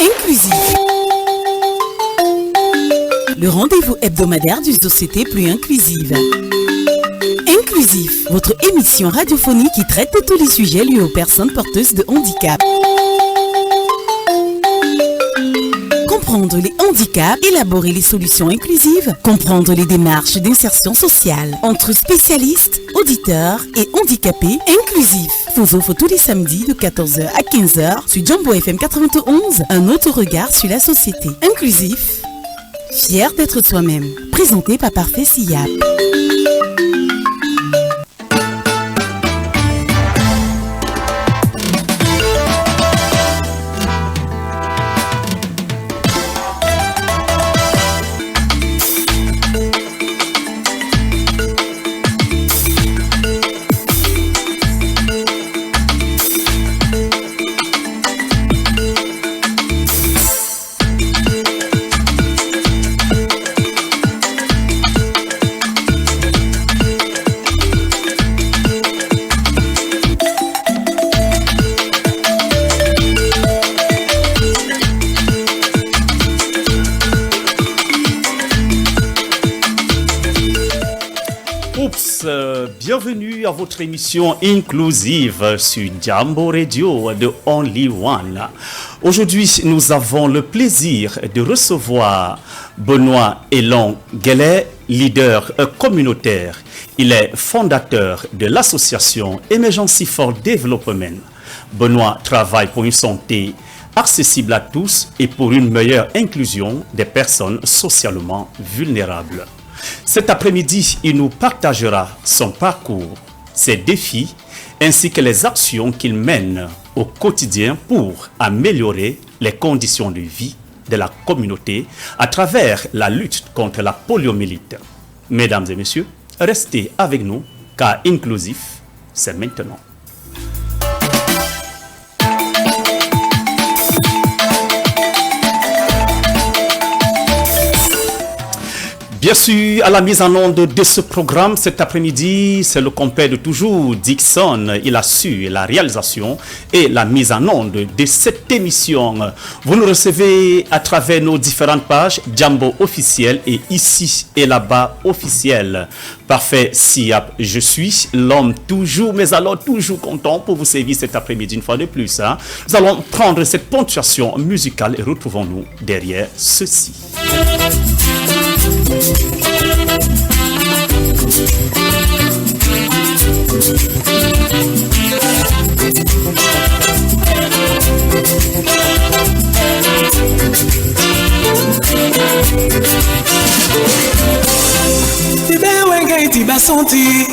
Inclusif. Le rendez-vous hebdomadaire d'une société plus inclusive. Inclusif, votre émission radiophonique qui traite de tous les sujets liés aux personnes porteuses de handicap. Comprendre les handicaps, élaborer les solutions inclusives, comprendre les démarches d'insertion sociale entre spécialistes, auditeurs et handicapés. Inclusif vous offre tous les samedis de 14h à 15h sur Jambo FM 91, un autre regard sur la société. Inclusif, fier d'être soi-même. Présenté par Parfait Siap. Bienvenue à votre émission inclusive sur Jambo Radio de Only One. Aujourd'hui, nous avons le plaisir de recevoir Benoît Elon Guelet, leader communautaire. Il est fondateur de l'association Emergency for Development. Benoît travaille pour une santé accessible à tous et pour une meilleure inclusion des personnes socialement vulnérables. Cet après-midi, il nous partagera son parcours, ses défis, ainsi que les actions qu'il mène au quotidien pour améliorer les conditions de vie de la communauté à travers la lutte contre la poliomyélite. Mesdames et messieurs, restez avec nous, car inclusif, c'est maintenant. Bien sûr, à la mise en onde de ce programme cet après-midi, c'est le compère de toujours, Dixon. Il assure la réalisation et la mise en onde de cette émission. Vous nous recevez à travers nos différentes pages, Jambo officiel et ici et là-bas officiel. Parfait Siap, je suis l'homme toujours, mais alors toujours content pour vous servir cet après-midi une fois de plus. Nous allons prendre cette ponctuation musicale et retrouvons-nous derrière ceci. Tiba senti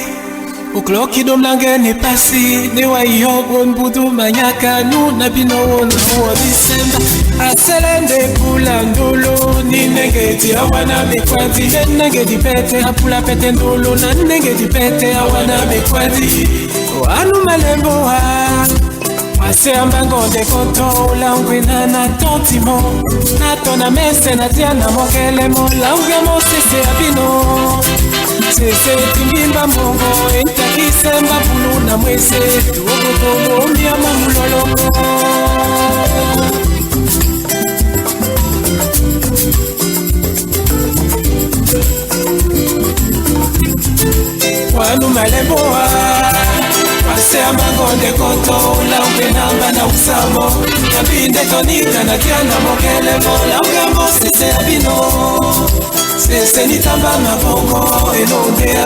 au clock qui dom langue n'est passé ne wa yo bon budu manyaka nu na bino wona wa December aselende pula ndolo ni negeti awana mekwati negeti pete apula pete ndolo na negeti pete awana mekwati anu malembo ha ase ambango de konto la ngwena na tontimo na tona mese na tiana mokele mo la ngamo sese abino sese timbimba mongo entakisemba pulu na mwese tuogotomo miama mulolongo wanu maleboa wase amangonde koto la upenamba na usamo kabinde tonika na kiana mokelemo la ugamo sese abino sese nitamba mabongo enondea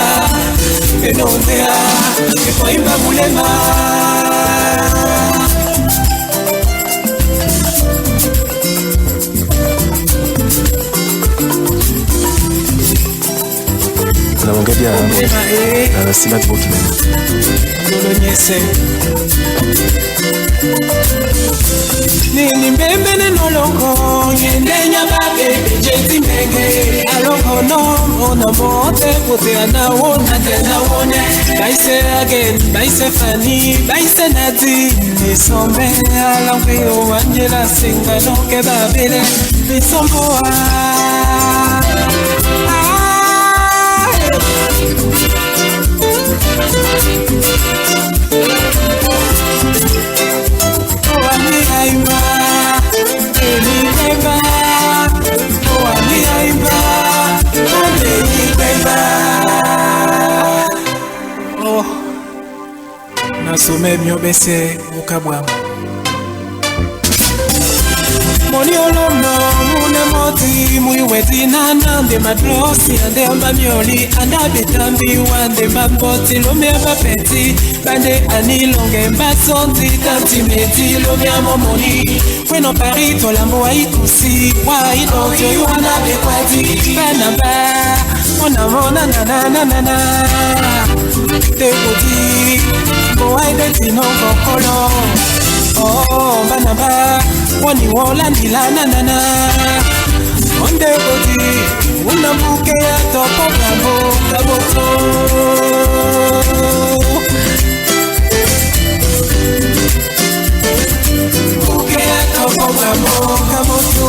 ekoimba mulema naongedia sila tibokime nolonyese nini mbembe nenolongo nyendenya babebe jeti mbenge alongo no ona mote pote anaona tena wone baise again baise fani baise nati nisombe alongo Angela singa no ke babele nisomboa Eli même yo baissé au kabwa. Moni olono muna moti muiweti nana de madlosi ande ambamioli anda betambi wande mboti lomia bapeti bande ani longe mbasonti tanti meti lomia momoni kweno pari tolambo aikusi wa idojo yuana bekwati banamba mona na te bodi boy de tino kokolo. Oh, banaba, wani wola nila nanana. Onde bodi, una buke ya topo bravo, kaboto. Buke ya topo bravo, kaboto.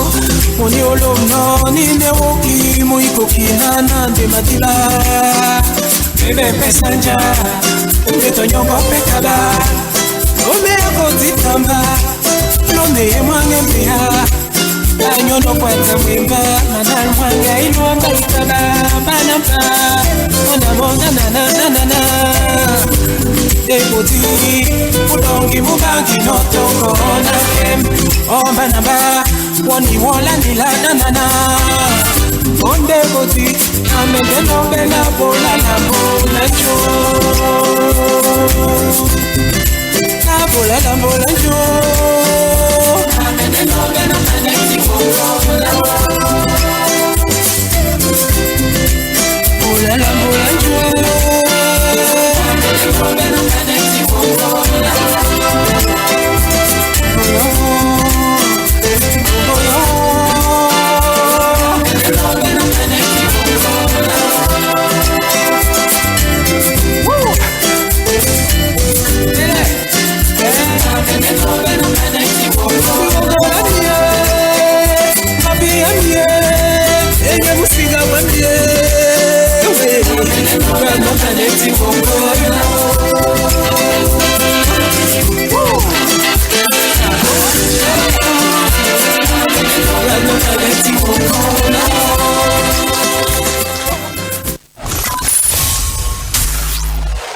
Moni olo no, ni newoki, muikoki nana de matila. Bebe pesanja, beto nyongo pekada. Ome akotitamba, lone mwangembea. Anyono kwata mwimba, madal mwanga ilwanga itaba. Banamba, mona na. Deboti, udongi mubangi notongo na kem. Oh banamba, woni wola nila nanana. Onde boti, amende no bela bola jo. La bola jo. Amende no bela maneti bola. Bola jo. Amende no bela maneti bola.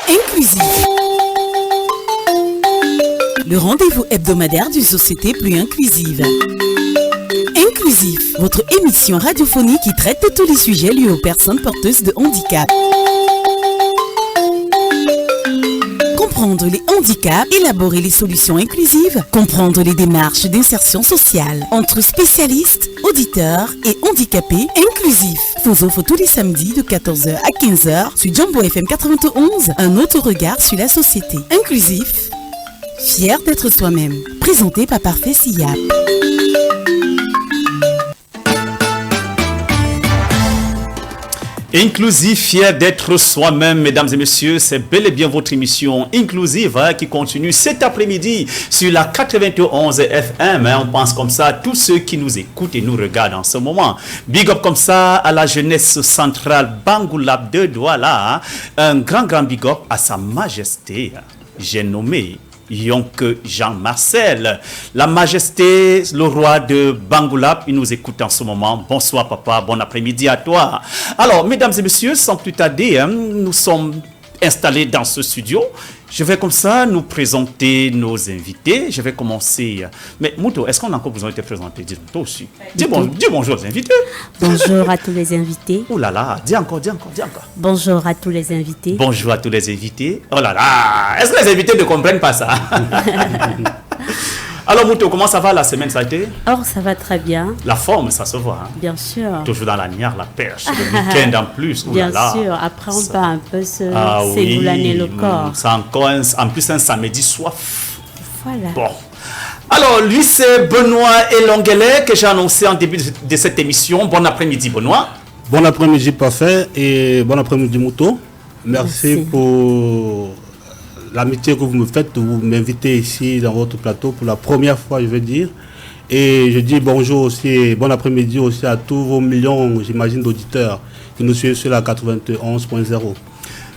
Inclusif. Le rendez-vous hebdomadaire d'une société plus inclusive. Inclusif, votre émission radiophonique qui traite de tous les sujets liés aux personnes porteuses de handicap. Comprendre les handicaps, élaborer les solutions inclusives, comprendre les démarches d'insertion sociale entre spécialistes, auditeurs et handicapés. Inclusif vous offre tous les samedis de 14h à 15h sur Jambo FM 91 un autre regard sur la société. Inclusif, fier d'être soi-même. Présenté par Parfait Siap. Inclusif, fier d'être soi-même, mesdames et messieurs, c'est bel et bien votre émission inclusive qui continue cet après-midi sur la 91 FM. On pense comme ça à tous ceux qui nous écoutent et nous regardent en ce moment. Big up comme ça à la jeunesse centrale Bangoulab de Douala. Un grand big up à sa majesté, j'ai nommé Yonke Jean-Marcel, la majesté, le roi de Bangoulab, il nous écoute en ce moment. Bonsoir papa, bon après-midi à toi. Alors, mesdames et messieurs, sans plus tarder, nous sommes installés dans ce studio. Je vais comme ça nous présenter nos invités. Je vais commencer. Mais Mouto, est-ce qu'on a encore besoin de te présenter? Dis-moi toi aussi. Dis bonjour aux invités. Bonjour à tous les invités. Oh là là, dis encore. Bonjour à tous les invités. Bonjour à tous les invités. Oh là là, est-ce que les invités ne comprennent pas ça? Alors Mouto, comment ça va la semaine, ça a été? Or, ça va très bien. La forme, ça se voit. Hein? Bien sûr. Toujours dans la nière, la perche, le week-end en plus. Bien sûr, après on peut un peu s'égoulaner le corps. C'est encore en plus un samedi soif. Voilà. Bon. Alors, lui, c'est Benoît Elonguele que j'ai annoncé en début de cette émission. Bon après-midi, Benoît. Bon après-midi, Parfait, et bon après-midi, Mouto. Merci pour l'amitié que vous me faites, vous m'invitez ici dans votre plateau pour la première fois, je veux dire. Et je dis bonjour aussi et bon après-midi aussi à tous vos millions, j'imagine, d'auditeurs qui nous suivent sur la 91.0.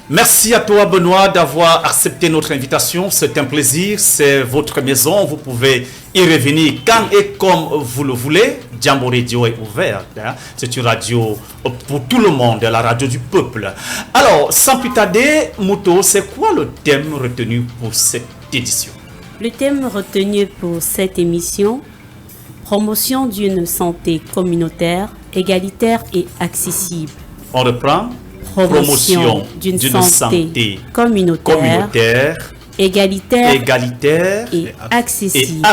Merci à toi, Benoît, d'avoir accepté notre invitation. C'est un plaisir, c'est votre maison. Vous pouvez y revenir quand et comme vous le voulez. Jambo Radio est ouverte. Hein? C'est une radio pour tout le monde, la radio du peuple. Alors, sans plus tarder, Mouto, c'est quoi le thème retenu pour cette édition. Le thème retenu pour cette émission, promotion d'une santé communautaire, égalitaire et accessible. On reprend. Promotion d'une santé communautaire, égalitaire et accessible.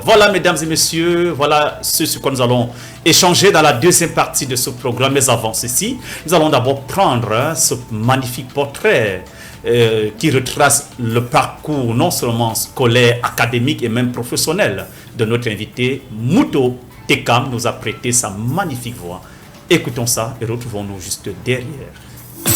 Voilà, mesdames et messieurs, voilà ce sur quoi nous allons échanger dans la deuxième partie de ce programme. Mais avant ceci, nous allons d'abord prendre ce magnifique portrait qui retrace le parcours non seulement scolaire, académique et même professionnel de notre invité. Mouto Tekam nous a prêté sa magnifique voix. Écoutons ça et retrouvons-nous juste derrière.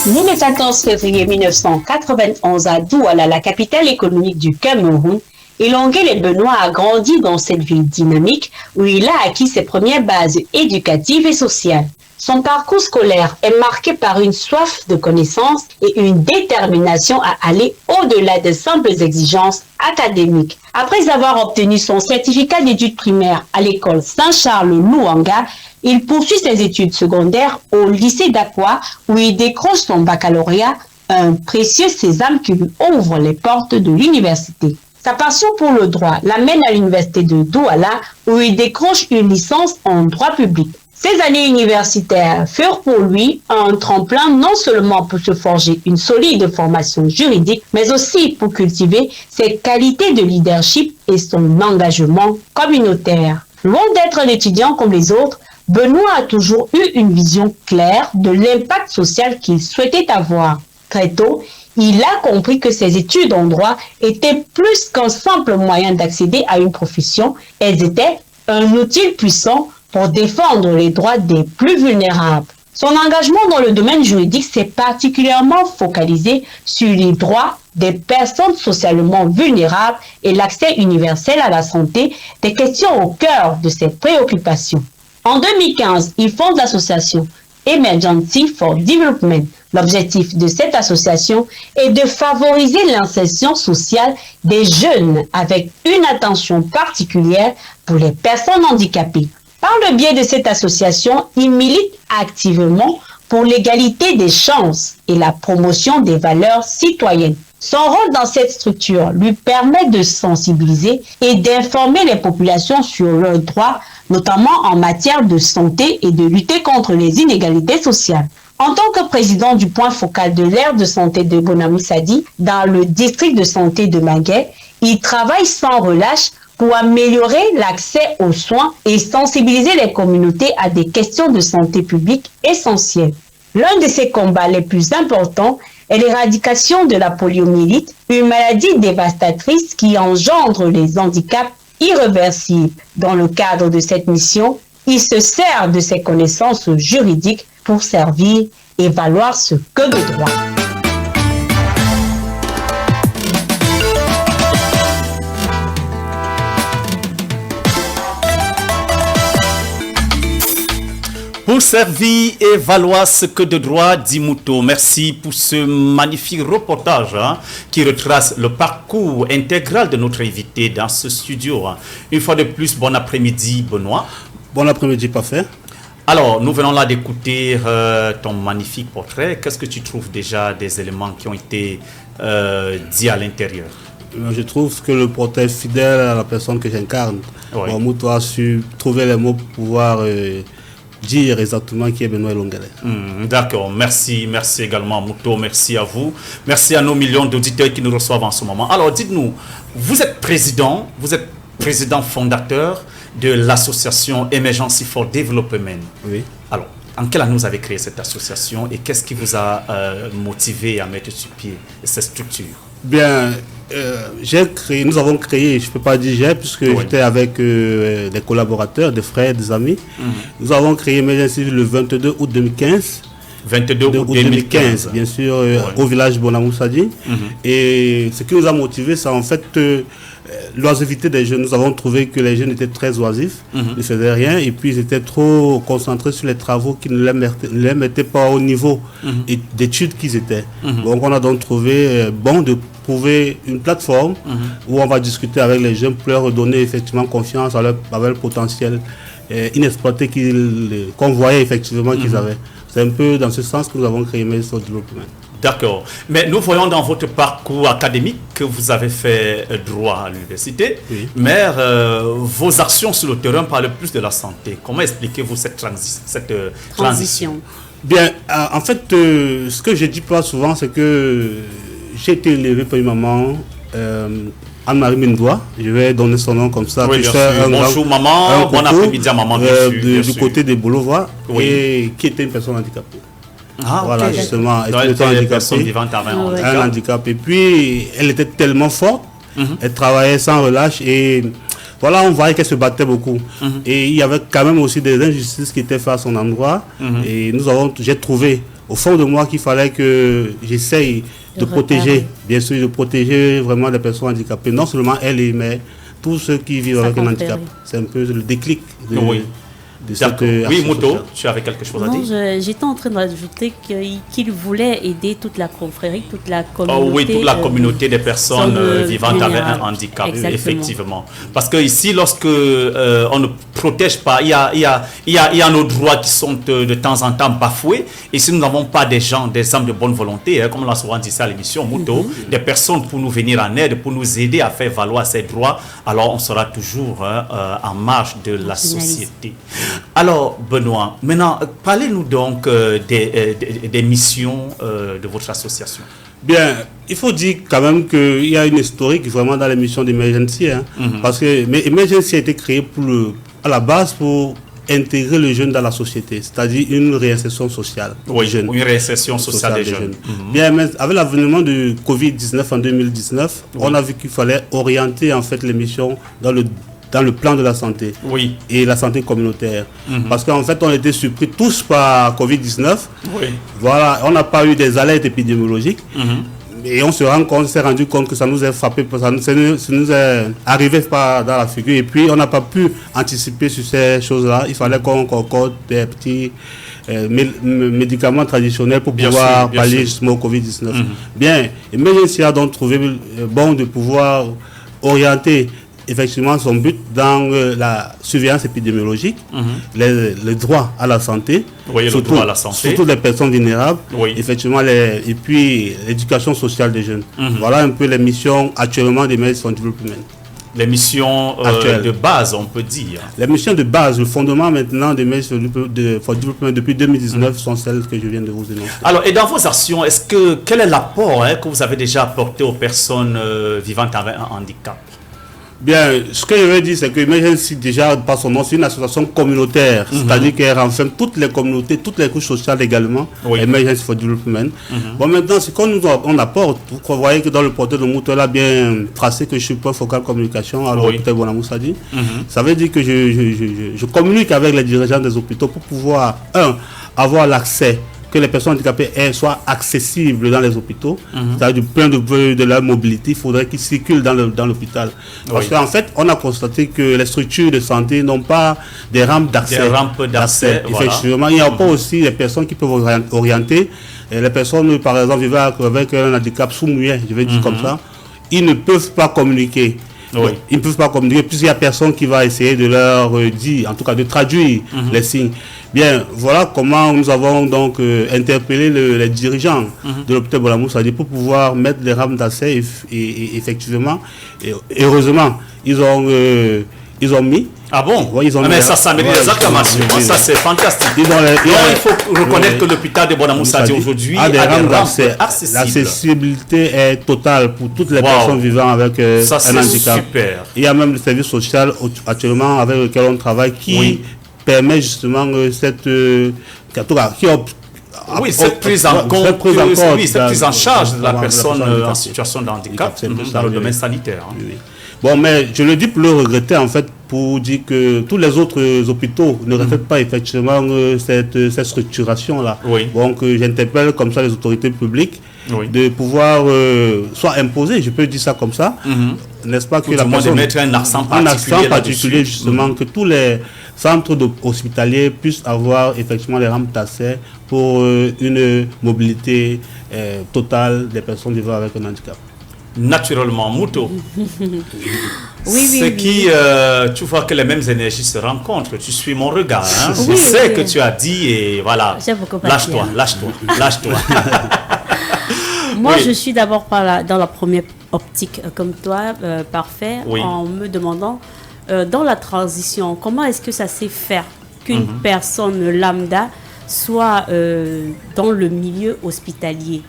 Né le 14 février 1991 à Douala, la capitale économique du Cameroun, Elonguele Benoît a grandi dans cette ville dynamique où il a acquis ses premières bases éducatives et sociales. Son parcours scolaire est marqué par une soif de connaissances et une détermination à aller au-delà des simples exigences académiques. Après avoir obtenu son certificat d'études primaires à l'école Saint-Charles-Louanga, il poursuit ses études secondaires au lycée d'Aqua où il décroche son baccalauréat, un précieux sésame qui lui ouvre les portes de l'université. Sa passion pour le droit l'amène à l'université de Douala où il décroche une licence en droit public. Ces années universitaires furent pour lui un tremplin non seulement pour se forger une solide formation juridique, mais aussi pour cultiver ses qualités de leadership et son engagement communautaire. Loin d'être un étudiant comme les autres, Benoît a toujours eu une vision claire de l'impact social qu'il souhaitait avoir. Très tôt, il a compris que ses études en droit étaient plus qu'un simple moyen d'accéder à une profession, elles étaient un outil puissant pour défendre les droits des plus vulnérables. Son engagement dans le domaine juridique s'est particulièrement focalisé sur les droits des personnes socialement vulnérables et l'accès universel à la santé, des questions au cœur de ses préoccupations. En 2015, il fonde l'association Emergency for Development. L'objectif de cette association est de favoriser l'insertion sociale des jeunes avec une attention particulière pour les personnes handicapées. Par le biais de cette association, il milite activement pour l'égalité des chances et la promotion des valeurs citoyennes. Son rôle dans cette structure lui permet de sensibiliser et d'informer les populations sur leurs droits, notamment en matière de santé et de lutter contre les inégalités sociales. En tant que président du point focal de l'aire de santé de Bonamoussadi, dans le district de santé de Mangué, il travaille sans relâche pour améliorer l'accès aux soins et sensibiliser les communautés à des questions de santé publique essentielles. L'un de ses combats les plus importants est l'éradication de la poliomyélite, une maladie dévastatrice qui engendre les handicaps irréversibles. Dans le cadre de cette mission, il se sert de ses connaissances juridiques pour servir et valoir ce que de droit. Pour servir et valoir ce que de droit, dit Mouto. Merci pour ce magnifique reportage qui retrace le parcours intégral de notre invité dans ce studio. Une fois de plus, bon après-midi, Benoît. Bon après-midi, parfait. Alors, nous venons là d'écouter ton magnifique portrait. Qu'est-ce que tu trouves déjà des éléments qui ont été dits à l'intérieur? Je trouve que le portrait est fidèle à la personne que j'incarne. Oui. Bon, Mouto a su trouver les mots pour pouvoir dire exactement qui est Benoît Elonguele. D'accord, merci également Mouto, merci à vous, merci à nos millions d'auditeurs qui nous reçoivent en ce moment. Alors dites-nous, vous êtes président fondateur de l'association Emergency for Development. Oui. Alors, en quelle année vous avez créé cette association et qu'est-ce qui vous a motivé à mettre sur pied cette structure? Bien, nous avons créé, je ne peux pas dire j'ai, puisque j'étais avec des collaborateurs, des frères, des amis. Nous avons créé Emergency le 22 août 2015. 22 août 2015, bien sûr, au village Bonamoussadi. Et ce qui nous a motivés, c'est en fait l'oisivité des jeunes. Nous avons trouvé que les jeunes étaient très oisifs, ne faisaient rien, et puis ils étaient trop concentrés sur les travaux qui ne les mettaient pas au niveau d'études qu'ils étaient. Donc on a donc trouvé bon de trouver une plateforme où on va discuter avec les jeunes pour leur donner effectivement confiance à leur potentiel inexploité qu'on voyait effectivement qu'ils avaient. C'est un peu dans ce sens que nous avons créé Emergency for Development. D'accord. Mais nous voyons dans votre parcours académique que vous avez fait droit à l'université. Oui. Mais vos actions sur le terrain parlent plus de la santé. Comment expliquez-vous cette transition? Bien, en fait, ce que je dis pas souvent, c'est que j'ai été élevé par une maman, Anne-Marie Mendoa. Je vais donner son nom comme ça. Oui, bien sûr. Bonjour maman, bon après-midi à maman, bien sûr, bien du sûr. côté des Bolovois, Oui. et qui était une personne handicapée. Ah, Voilà, ok. justement, Donc, elle était elle était une personne handicapée. vivante avec un Ouais. handicap. Un handicap. Et puis, elle était tellement forte, elle travaillait sans relâche et voilà, on voyait qu'elle se battait beaucoup. Et il y avait quand même aussi des injustices qui étaient faites à son endroit. Et j'ai trouvé au fond de moi qu'il fallait que j'essaye de protéger, bien sûr, de protéger vraiment les personnes handicapées. Non seulement elle, mais tous ceux qui vivent avec un handicap. C'est un peu le déclic de, Oui. de cette D'accord. Oui, action Moto, sociale. tu avais quelque chose à Non, dire? j'étais en train d'ajouter qu'il voulait aider toute la confrérie, toute la communauté. Oh oui, toute la communauté des personnes vivant avec un handicap, Exactement. effectivement. Parce que ici, lorsque on ne protège pas, il y a nos droits qui sont de temps en temps bafoués. Et si nous n'avons pas des âmes de bonne volonté, comme on l'a souvent dit ça à l'émission Moto, des personnes pour nous venir en aide, pour nous aider à faire valoir ces droits, alors on sera toujours en marge de la société. Alors, Benoît, maintenant, parlez-nous donc des missions de votre association. Bien, il faut dire quand même qu'il y a une historique vraiment dans les missions d'Emergency. Parce que Emergency a été créé à la base pour intégrer le jeune dans la société, c'est-à-dire une réinsertion sociale des jeunes. Une réinsertion sociale des jeunes. Bien, mais avec l'avènement du Covid-19 en 2019, on a vu qu'il fallait orienter en fait les missions dans le plan de la santé et la santé communautaire. Parce qu'en fait, on était surpris tous par Covid-19. Voilà, on n'a pas eu des alertes épidémiologiques. Et on s'est rendu compte que ça nous a frappé, ça nous est arrivé dans la figure. Et puis, on n'a pas pu anticiper sur ces choses-là. Il fallait qu'on concorde des petits médicaments traditionnels pour pouvoir pallier justement au Covid-19. Bien, Emergency a donc trouvé bon de pouvoir orienter effectivement son but dans la surveillance épidémiologique, les droits à la santé, surtout les personnes vulnérables, effectivement et puis l'éducation sociale des jeunes. Voilà un peu les missions actuellement des Emergency for Development. Les missions de base, on peut dire. Les missions de base, le fondement maintenant des Emergency for Development depuis 2019 sont celles que je viens de vous énoncer. Alors, et dans vos actions, quel est l'apport que vous avez déjà apporté aux personnes vivant avec un handicap? Bien, ce que je veux dire, c'est que Emergency, déjà, par son nom, c'est une association communautaire. C'est-à-dire qu'elle renferme toutes les communautés, toutes les couches sociales également. Emergency for Development. Bon, maintenant, ce qu'on apporte, vous voyez que dans le portrait de Mouto, elle a bien tracé que je suis point focal communication à l'hôpital Bonamoussa dit. Ça veut dire que je communique avec les dirigeants des hôpitaux pour pouvoir, avoir l'accès, que les personnes handicapées soient accessibles dans les hôpitaux, c'est-à-dire du point de vue de leur mobilité, il faudrait qu'ils circulent dans l'hôpital. Parce qu'en fait, on a constaté que les structures de santé n'ont pas des rampes d'accès. Effectivement, il n'y a pas aussi les personnes qui peuvent orienter. Et les personnes, par exemple, vivant avec un handicap sous-muet, je vais dire comme ça, ils ne peuvent pas communiquer. Ils ne peuvent pas communiquer puisqu'il n'y a personne qui va essayer de leur dire, en tout cas de traduire les signes. Bien, voilà comment nous avons donc interpellé les dirigeants de l'hôpital Bonamoussa pour pouvoir mettre les rampes d'accès et effectivement, et heureusement, ils ont mis. Ah bon? Mais ça mérite des acclamations. Ça, c'est fantastique. Il faut reconnaître que l'hôpital de Bonamoussa aujourd'hui a des rampes d'accès accessibles. L'accessibilité est totale pour toutes les personnes vivant avec un handicap. Super. Il y a même le service social actuellement avec lequel on travaille qui permet justement cette prise en compte, cette prise en charge de la personne en situation de handicap dans le domaine sanitaire. Bon, mais je le dis pour le regretter, en fait, pour dire que tous les autres hôpitaux ne respectent pas effectivement cette structuration-là. Donc, j'interpelle comme ça les autorités publiques de pouvoir soit imposer, je peux dire ça comme ça, n'est-ce pas, que la personne de mettre un accent particulier justement, que tous les centres hospitaliers puissent avoir effectivement les rampes d'accès pour une mobilité totale des personnes vivant avec un handicap. Naturellement, Mouto. Tu vois que les mêmes énergies se rencontrent. Tu suis mon regard. Je sais que tu as dit et voilà. Lâche-toi. Moi, Oui. je suis d'abord dans la première optique, comme toi, parfait, Oui. en me demandant, dans la transition, comment est-ce que ça s'est fait qu'une personne lambda soit dans le milieu hospitalier?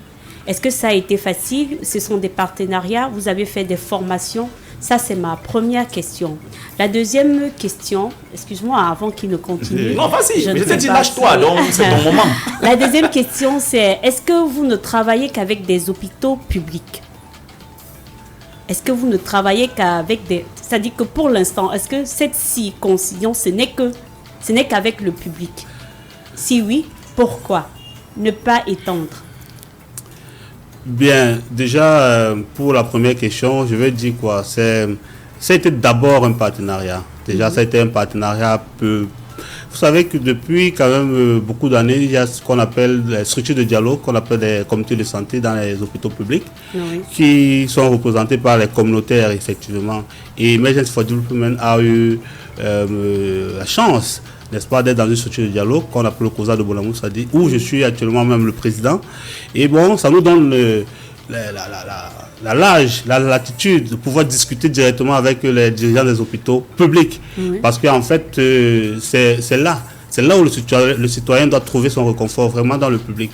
Est-ce que ça a été facile? Ce sont des partenariats? Vous avez fait des formations? Ça, c'est ma première question. La deuxième question, excuse-moi, avant qu'il ne continue. Non, vas-y, je ne je t'ai peux dit pas- lâche-toi, donc c'est ton moment. La deuxième question, c'est est-ce que vous ne travaillez qu'avec des hôpitaux publics? Est-ce que vous ne travaillez qu'avec des... C'est-à-dire que pour l'instant, est-ce que cette circoncision, ce n'est qu'avec le public? Si oui, pourquoi ne pas étendre? Bien, déjà, pour la première question, je vais dire quoi? Ça a été d'abord un partenariat. Déjà, ça a été un partenariat peu... Vous savez que depuis quand même beaucoup d'années, il y a ce qu'on appelle les structures de dialogue, qu'on appelle des comités de santé dans les hôpitaux publics, Oui. qui sont représentés par les communautaires, effectivement. Et Emergency for Development a eu la chance, n'est-ce pas, d'être dans une structure de dialogue qu'on appelle le COSA de Bonamou-Sadi, où je suis actuellement même le président. Et bon, ça nous donne la latitude de pouvoir discuter directement avec les dirigeants des hôpitaux publics. Oui. Parce qu'en fait, c'est là où le citoyen doit trouver son réconfort, vraiment dans le public.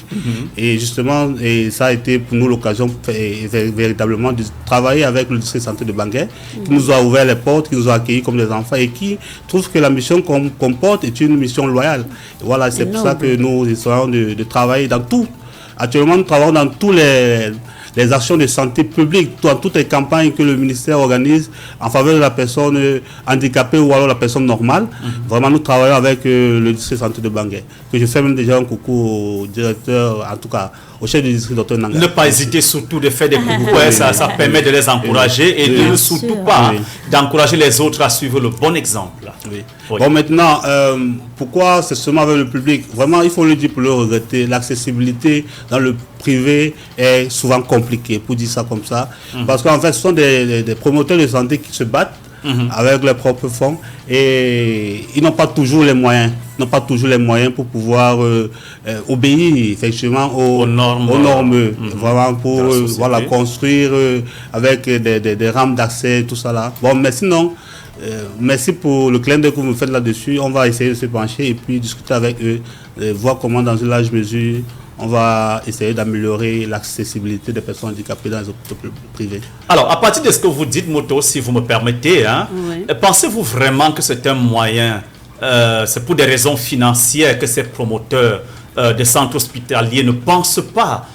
Et justement, ça a été pour nous l'occasion véritablement de travailler avec le district santé de Bangué, qui nous a ouvert les portes, qui nous a accueillis comme des enfants et qui trouve que la mission qu'on porte est une mission loyale. Et voilà, c'est pour ça que nous essayons de travailler dans tout. Actuellement, nous travaillons dans tous les actions de santé publique, dans toutes les campagnes que le ministère organise en faveur de la personne handicapée ou alors la personne normale. Vraiment, nous travaillons avec le district santé de Bangué. Que je fais même déjà un coucou au directeur, en tout cas au chef du district, Dr Nanga. Ne pas hésiter surtout de faire des coucous, ça permet de les encourager et de Bien ne sûr. surtout pas Oui. d'encourager les autres à suivre le bon exemple. Oui. Oui. Bon, maintenant, pourquoi c'est seulement avec le public? Vraiment, il faut le dire pour le regretter. L'accessibilité dans le privé est souvent compliquée, pour dire ça comme ça. Parce qu'en fait, ce sont des promoteurs de santé qui se battent avec leurs propres fonds et ils n'ont pas toujours les moyens. Ils n'ont pas toujours les moyens pour pouvoir obéir effectivement aux normes. Vraiment pour de la société. voilà, construire avec des rampes d'accès, tout ça là. Bon, mais sinon, merci pour le clin d'œil que vous me faites là-dessus. On va essayer de se pencher et puis discuter avec eux, voir comment dans une large mesure on va essayer d'améliorer l'accessibilité des personnes handicapées dans les hôpitaux privés. Alors, à partir de ce que vous dites, Moto, si vous me permettez, Oui. pensez-vous vraiment que c'est un moyen, c'est pour des raisons financières que ces promoteurs de centres hospitaliers ne pensent pas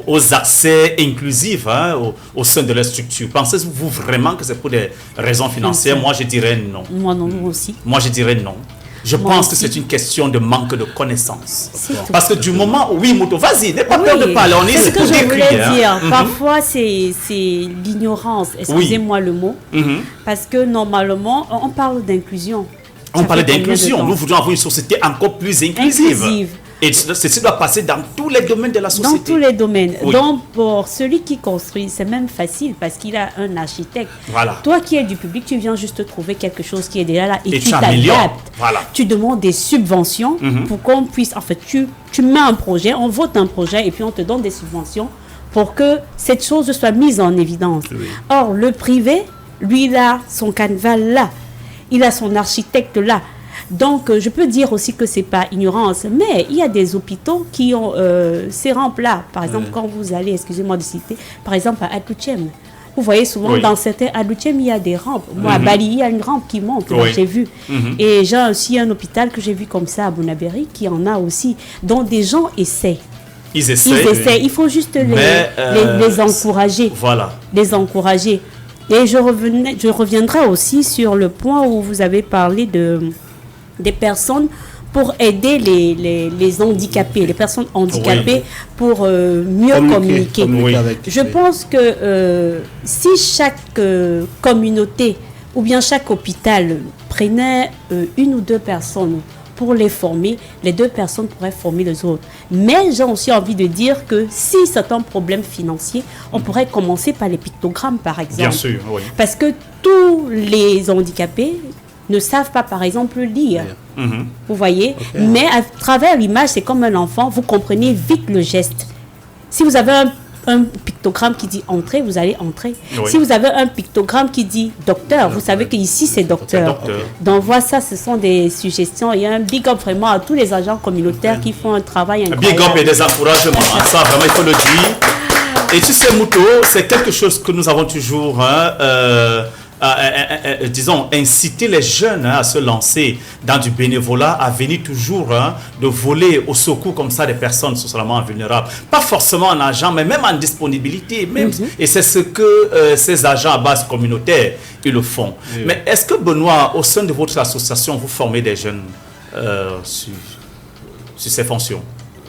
aux accès inclusifs au sein de leur structure? Pensez-vous vraiment que c'est pour des raisons financières? Moi, je dirais non. Moi non, moi aussi. Moi, je dirais non. Je Moi pense que aussi. c'est une question de manque de connaissances. C'est tout. Parce que du moment où, oui, Moto, vas-y, n'aie pas peur de Oui, parler, on est c'est ici ce que pour je voulais décrire, hein. dire. Parfois, c'est l'ignorance. Excusez-moi le mot. Parce que normalement, on parle d'inclusion. On Ça parlait fait combien de d'inclusion. temps? Nous voudrions avoir une société encore plus inclusive. Inclusive. Et ceci doit passer dans tous les domaines de la société. Dans tous les domaines. Oui. Donc, pour celui qui construit, c'est même facile parce qu'il a un architecte. Voilà. Toi qui es du public, tu viens juste trouver quelque chose qui est déjà là et Et tu tu améliores. t'adaptes. Voilà. Tu demandes des subventions pour qu'on puisse... En fait, tu mets un projet, on vote un projet et puis on te donne des subventions pour que cette chose soit mise en évidence. Oui. Or, le privé, lui, il a son canevas là. Il a son architecte là. Donc, je peux dire aussi que c'est pas ignorance, mais il y a des hôpitaux qui ont ces rampes-là. Par exemple, quand vous allez, excusez-moi de citer, par exemple à Adouchem. Vous voyez souvent Oui. dans certains Adouchem, il y a des rampes. Moi, à Bali, il y a une rampe qui monte, là, Oui. j'ai vu. Et j'ai aussi un hôpital que j'ai vu comme ça à Bonabéry qui en a aussi. Donc, des gens essaient. Ils Ils essaient. essaient. Il faut juste Mais, les encourager. Voilà. Les encourager. Et je reviendrai aussi sur le point où vous avez parlé des personnes pour aider les handicapés, les personnes handicapées pour mieux communiquer. avec, Je pense que si chaque communauté ou bien chaque hôpital prenait une ou deux personnes pour les former, les deux personnes pourraient former les autres. Mais j'ai aussi envie de dire que si c'est un problème financier, on pourrait commencer par les pictogrammes, par exemple. Bien sûr, oui. Parce que tous les handicapés ne savent pas, par exemple, lire. Vous voyez? Mais à travers l'image, c'est comme un enfant, vous comprenez vite le geste. Si vous avez un pictogramme qui dit entrée, vous allez entrer. Oui. Si vous avez un pictogramme qui dit docteur, vous savez qu'ici c'est docteur. Donc voilà, ça, ce sont des suggestions. Il y a un big up vraiment à tous les agents communautaires qui font un travail incroyable. Big up et des encouragements, ça vraiment il faut le dire. Et tu sais, Mouto, c'est quelque chose que nous avons toujours, disons, incité les jeunes à se lancer dans du bénévolat, à venir toujours de voler au secours comme ça des personnes socialement vulnérables. Pas forcément en argent, mais même en disponibilité. Même, et c'est ce que ces agents à base communautaire, ils le font. Oui. Mais est-ce que, Benoît, au sein de votre association, vous formez des jeunes sur ces fonctions?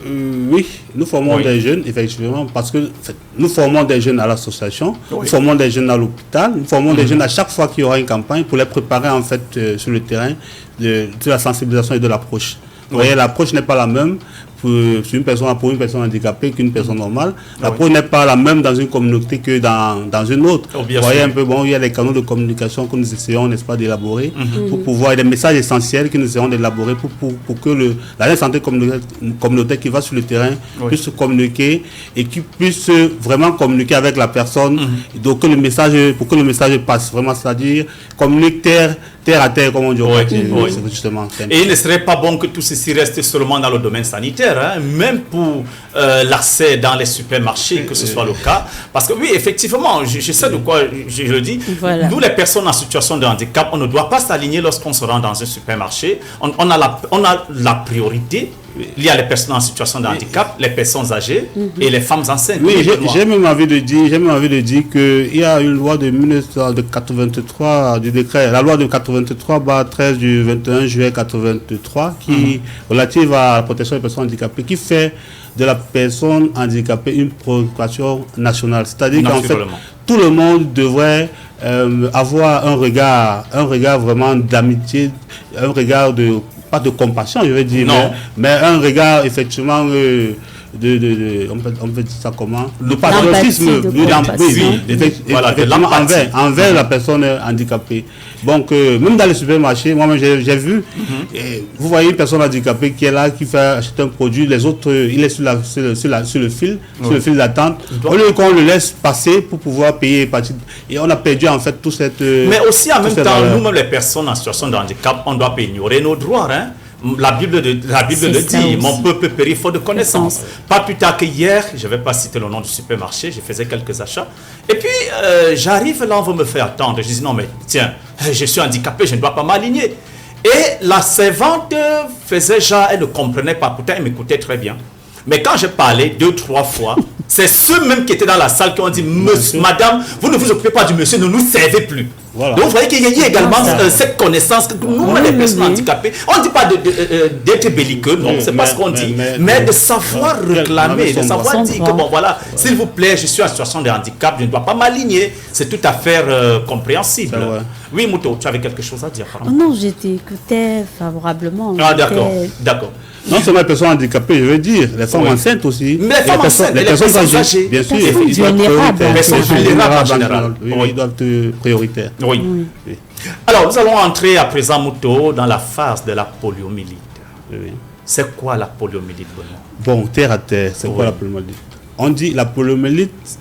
Oui, nous formons des jeunes, effectivement, parce que nous formons des jeunes à l'association, nous formons des jeunes à l'hôpital, nous formons des jeunes à chaque fois qu'il y aura une campagne pour les préparer en fait sur le terrain de la sensibilisation et de l'approche. Vous voyez, l'approche n'est pas la même pour une personne handicapée qu'une personne normale. L'approche n'est pas la même dans une communauté que dans une autre. Vous voyez un peu, bon, il y a les canaux de communication que nous essayons, n'est-ce pas, d'élaborer pour pouvoir, des messages essentiels que nous essayons d'élaborer pour que la santé communautaire qui va sur le terrain puisse communiquer et qui puisse vraiment communiquer avec la personne donc pour que le message passe vraiment, c'est-à-dire communique terre à terre, comme on dit. Justement. Et il ne serait pas bon que tout ceci reste seulement dans le domaine sanitaire, même pour l'accès dans les supermarchés, que ce soit le cas. Parce que oui, effectivement, je sais de quoi je le dis. Voilà. Nous, les personnes en situation de handicap, on ne doit pas s'aligner lorsqu'on se rend dans un supermarché. On a la priorité. Il y a les personnes en situation de handicap, les personnes âgées et les femmes enceintes. Oui, j'ai même envie de dire qu'il y a une loi de 1983, du décret, la loi de 83/13 du 21 juillet 83, qui relative à la protection des personnes handicapées, qui fait de la personne handicapée une préoccupation nationale. C'est-à-dire qu'en fait, tout le monde devrait avoir un regard vraiment d'amitié, un regard pas de compassion, je veux dire, mais un regard effectivement on peut dire ça comment, le patriotisme, envers la personne handicapée. Donc même dans les supermarchés, moi-même j'ai vu, vous voyez une personne handicapée qui est là, qui fait acheter un produit, les autres, il est sur le fil d'attente. Au lieu qu'on le laisse passer pour pouvoir payer, et on a perdu en fait tout cette. Mais aussi en même temps, nous-mêmes les personnes en situation de handicap, on ne doit pas ignorer nos droits. La Bible le dit, mon peuple périt faute de connaissance. Pas plus tard que hier, je ne vais pas citer le nom du supermarché, je faisais quelques achats. Et puis, j'arrive là, on veut me faire attendre. Je dis, non mais tiens, je suis handicapé, je ne dois pas m'aligner. Et la servante faisait genre, elle ne comprenait pas, pourtant elle m'écoutait très bien. Mais quand j'ai parlé 2-3 fois, c'est ceux-mêmes qui étaient dans la salle qui ont dit, madame, vous ne vous occupez pas du monsieur, ne nous servez plus. Voilà. Donc vous voyez qu'il y a également cette connaissance que nous, les personnes handicapées, on ne dit pas d'être belliqueux, non, c'est pas ce qu'on dit, mais de savoir réclamer, de savoir dire que bon voilà, s'il vous plaît, je suis en situation de handicap, je ne dois pas m'aligner, c'est tout à fait compréhensible. Oui, Mouto, tu avais quelque chose à dire? Non, je t'écoutais favorablement. Ah d'accord. Non seulement les personnes handicapées, je veux dire, les femmes enceintes aussi. Mais les femmes enceintes, les personnes âgées, bien sûr, ils doivent être prioritaires. Oui. Alors, nous allons entrer à présent, Mouto, dans la phase de la poliomyélite. C'est quoi la poliomyélite, Benoît? Bon, terre à terre, c'est quoi la poliomyélite? On dit la poliomyélite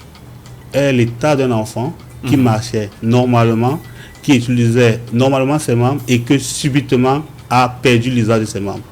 est l'état d'un enfant qui marchait normalement, qui utilisait normalement ses membres et que subitement a perdu l'usage de ses membres.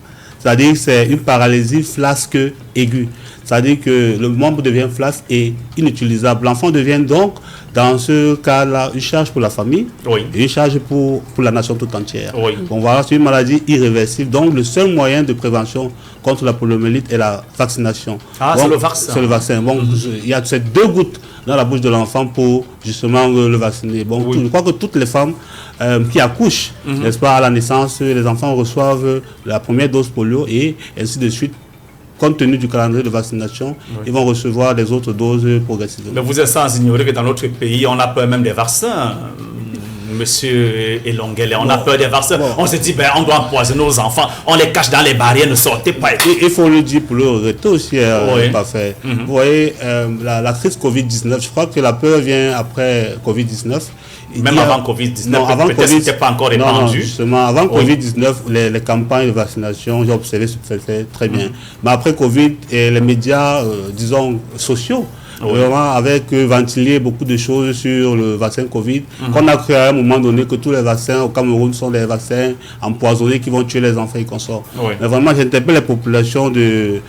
C'est-à-dire que c'est une paralysie flasque aiguë. C'est-à-dire que le membre devient flasque et inutilisable. L'enfant devient donc, dans ce cas-là, une charge pour la famille et une charge pour la nation tout entière. Donc voilà, c'est une maladie irréversible. Donc le seul moyen de prévention contre la poliomyélite est la vaccination. Ah, c'est le vaccin. C'est le vaccin. Bon, il y a ces 2 gouttes dans la bouche de l'enfant pour justement le vacciner. Bon, je crois que toutes les femmes qui accouchent, n'est-ce pas, à la naissance, les enfants reçoivent la première dose polio et ainsi de suite. Compte tenu du calendrier de vaccination, ils vont recevoir les autres doses progressivement. Mais vous êtes sans ignorer que dans notre pays, on a peur même des vaccins. Monsieur Elonguele, on a peur des vaccins. On se dit, on doit empoisonner nos enfants. On les cache dans les barrières, ne sortez pas. Il faut le dire pour le regretter aussi, pas fait. Vous voyez, la crise Covid-19, je crois que la peur vient après Covid-19. Même avant Covid-19, peut-être que c'était pas encore répandu. Non, justement, avant Covid-19, les campagnes de vaccination, j'ai observé, se faisaient très bien. Mais après Covid, et les médias, disons, sociaux, vraiment avec ventilé beaucoup de choses sur le vaccin Covid, qu'on a cru à un moment donné que tous les vaccins au Cameroun sont des vaccins empoisonnés qui vont tuer les enfants et consorts. Mais vraiment, j'interpelle les populations de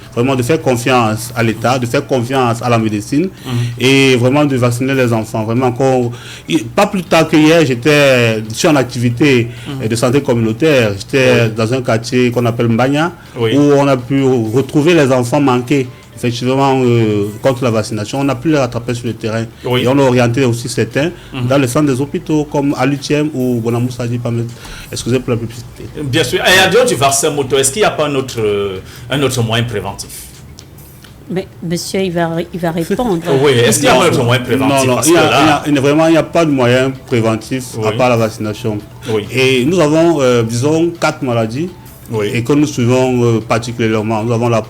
faire confiance à l'État, de faire confiance à la médecine et vraiment de vacciner les enfants. Vraiment, pas plus tard que hier, j'étais en activité de santé communautaire. J'étais dans un quartier qu'on appelle Mbagna, où on a pu retrouver les enfants manqués. Effectivement, contre la vaccination, on a pu les rattraper sur le terrain. Et on a orienté aussi certains dans le centre des hôpitaux comme à l'UTM ou Bonamoussa, excusez pour la publicité. Bien sûr. Et à dehors du vaccin moto, est-ce qu'il n'y a pas un autre moyen préventif? Mais monsieur, il va répondre. Oui, est-ce qu'il y a un autre moyen préventif? Non, vraiment, il n'y a pas de moyen préventif à part la vaccination. Et nous avons, disons, 4 maladies. Et que nous suivons particulièrement. Nous avons la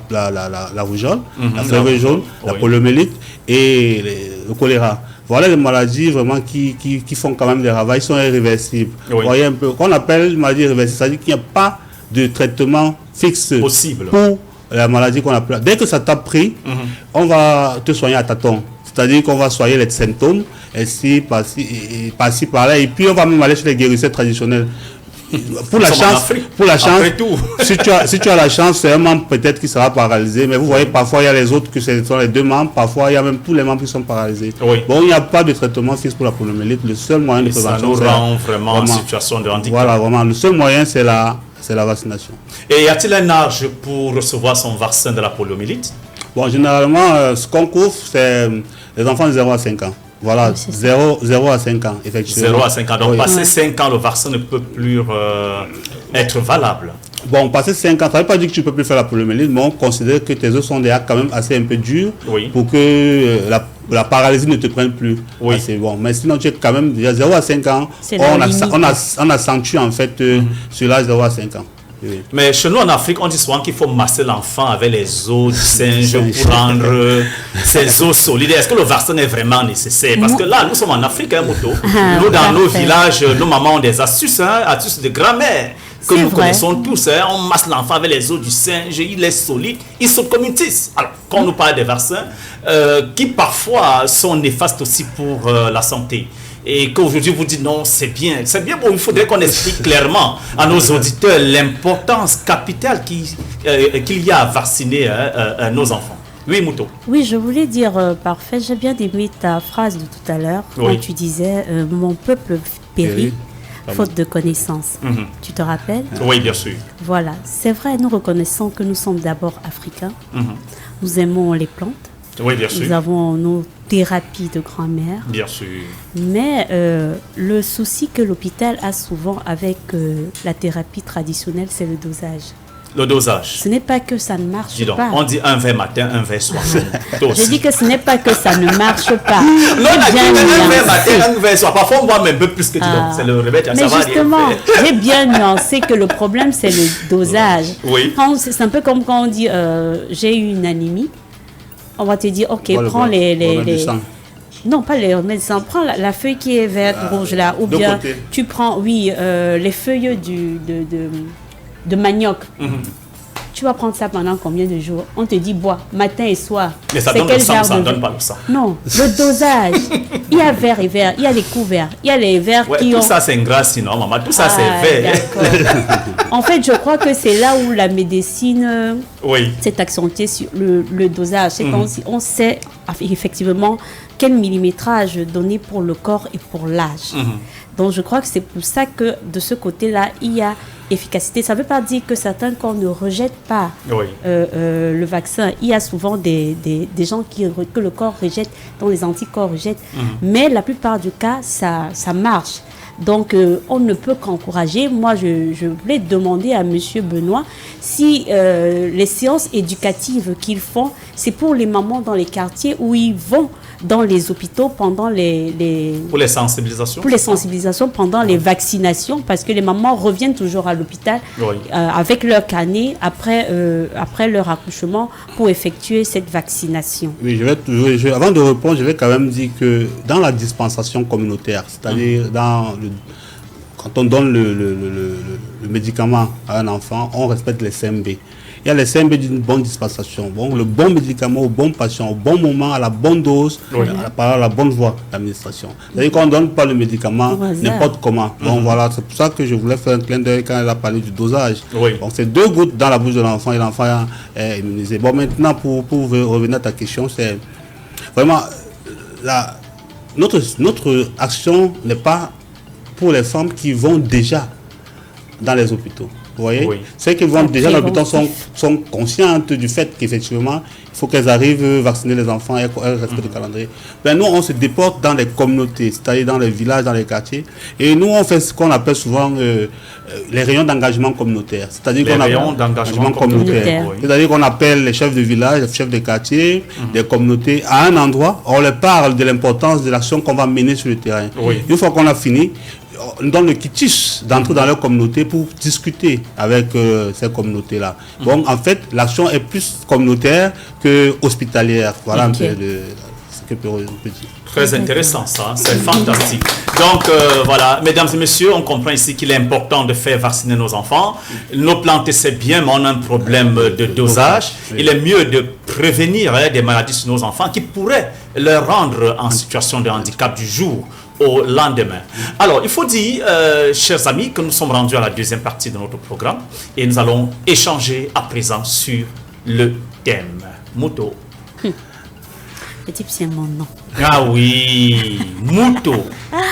rougeole, la fièvre jaune, la poliomyélite et le choléra. Voilà les maladies vraiment qui font quand même des ravages, sont irréversibles. Vous voyez un peu, qu'on appelle maladie irréversible, c'est-à-dire qu'il n'y a pas de traitement fixe possible pour la maladie qu'on appelle. Dès que ça t'a pris, on va te soigner à tâtons. C'est-à-dire qu'on va soigner les symptômes, par-ci, par-là, et puis on va même aller chez les guérisseurs traditionnels. Pour la chance, si tu as la chance, c'est un membre peut-être qui sera paralysé, mais vous voyez, parfois il y a les autres que ce sont les 2 membres, parfois il y a même tous les membres qui sont paralysés. Bon, il n'y a pas de traitement fixe pour la poliomyélite. Le seul moyen de prévention, ça nous rend vraiment en situation de handicap. Voilà, vraiment, le seul moyen, c'est la vaccination. Et y a-t-il un âge pour recevoir son vaccin de la poliomyélite? Bon, généralement, ce qu'on couvre, c'est les enfants de 0 à 5 ans. Voilà, 0 à 5 ans, effectivement. 0 à 5 ans. Donc, passé 5 ans, le vaccin ne peut plus être valable. Bon, passé 5 ans, ça ne veut pas dire que tu ne peux plus faire la poliomyélite, mais on considère que tes os sont déjà quand même assez un peu durs pour que la paralysie ne te prenne plus. C'est bon. Mais sinon, tu es quand même déjà 0 à 5 ans, on accentue en fait sur l'âge 0 à 5 ans. Mais chez nous en Afrique, on dit souvent qu'il faut masser l'enfant avec les os du singe pour rendre ses os solides. Est-ce que le vaccin est vraiment nécessaire? Parce que là, nous sommes en Afrique, moto. Nous, dans nos villages, nos mamans ont des astuces, astuces de grammaire que nous connaissons tous. On masse l'enfant avec les os du singe, il est solide, il saute comme une tisse. Alors, quand on nous parle des vaccins, qui parfois sont néfastes aussi pour la santé, et qu'aujourd'hui vous dites non, c'est bien, bon, il faudrait qu'on explique clairement à nos auditeurs l'importance capitale qu'il y a à vacciner nos enfants. Oui, Mouto. Oui, je voulais dire, parfait, j'ai bien aimé ta phrase de tout à l'heure, quand tu disais mon peuple périt faute de connaissances. Tu te rappelles? Oui, bien sûr. Voilà, c'est vrai, nous reconnaissons que nous sommes d'abord africains, nous aimons les plantes. Oui, bien sûr. Nous avons nos thérapies de grand-mère. Bien sûr. Mais le souci que l'hôpital a souvent avec la thérapie traditionnelle, c'est le dosage. Le dosage. Ce n'est pas que ça ne marche pas. On dit un verre matin, un verre soir. Je dis que ce n'est pas que ça ne marche pas. Non, on a dit un verre matin, un verre soir. Parfois, on boit même un peu plus que tu donnes. C'est le réveil, ça va. Mais justement, j'ai bien nuancé que le problème, c'est le dosage. Oui. C'est un peu comme quand on dit j'ai eu une anémie. On va te dire, ok, prends les non, pas les médecins, prends la feuille qui est verte, rouge là, ou bien tu prends, les feuilles de manioc. Tu vas prendre ça pendant combien de jours? On te dit bois, matin et soir. Mais ça donne le sang, ça ne donne pas le sang. Non, le dosage. Il y a vert et vert, il y a les couverts, il y a les verts qui ont... Tout ça c'est gras sinon, maman, tout ça c'est vert. En fait, je crois que c'est là où la médecine s'est accentuée sur le dosage. C'est quand on sait effectivement quel millimétrage donner pour le corps et pour l'âge. Donc, je crois que c'est pour ça que de ce côté-là, il y a efficacité. Ça ne veut pas dire que certains corps ne rejettent pas le vaccin. Il y a souvent des gens que le corps rejette, dont les anticorps rejettent. Mais la plupart du cas, ça marche. Donc, on ne peut qu'encourager. Moi, je voulais demander à M. Benoît si les séances éducatives qu'ils font, c'est pour les mamans dans les quartiers où ils vont dans les hôpitaux pendant Pour les sensibilisations. Pour les sensibilisations pendant les vaccinations, parce que les mamans reviennent toujours à l'hôpital avec leur carnet après leur accouchement pour effectuer cette vaccination. Oui, avant de répondre, je vais quand même dire que dans la dispensation communautaire, c'est-à-dire quand on donne le médicament à un enfant, on respecte les CMB. Il y a les CMB d'une bonne dispensation. Bon, le bon médicament au bon patient, au bon moment, à la bonne dose, à la bonne voie d'administration. C'est-à-dire qu'on ne donne pas le médicament n'importe comment. Bon, voilà, c'est pour ça que je voulais faire un clin d'œil quand elle a parlé du dosage. Donc, c'est 2 gouttes dans la bouche de l'enfant et l'enfant est immunisé. Bon, maintenant, pour revenir à ta question, c'est vraiment notre action n'est pas pour les femmes qui vont déjà dans les hôpitaux. Vous voyez, celles qui vont déjà dans l'hôpital sont conscientes du fait qu'effectivement, il faut qu'elles arrivent à vacciner les enfants et qu'elles respectent le calendrier. Ben, nous, on se déporte dans les communautés, c'est-à-dire dans les villages, dans les quartiers. Et nous, on fait ce qu'on appelle souvent les rayons d'engagement communautaire. C'est-à-dire qu'on rayons d'engagement communautaire. C'est-à-dire qu'on appelle les chefs de village, les chefs de quartier, des communautés à un endroit. On leur parle de l'importance de l'action qu'on va mener sur le terrain. Une fois qu'on a fini, on donne le quitus d'entrer dans leur communauté pour discuter avec ces communautés-là. Donc, en fait, l'action est plus communautaire que hospitalière. Voilà un peu ce que peut dire. Très intéressant, ça. C'est fantastique. Donc, voilà, mesdames et messieurs, on comprend ici qu'il est important de faire vacciner nos enfants. Nos plantes, c'est bien, mais on a un problème de dosage. Il est mieux de prévenir des maladies sur nos enfants qui pourraient leur rendre en situation de handicap du jour au lendemain. Alors, il faut dire, chers amis, que nous sommes rendus à la deuxième partie de notre programme et nous allons échanger à présent sur le thème. Mouto. Le type, c'est mon nom. Ah oui, Mouto.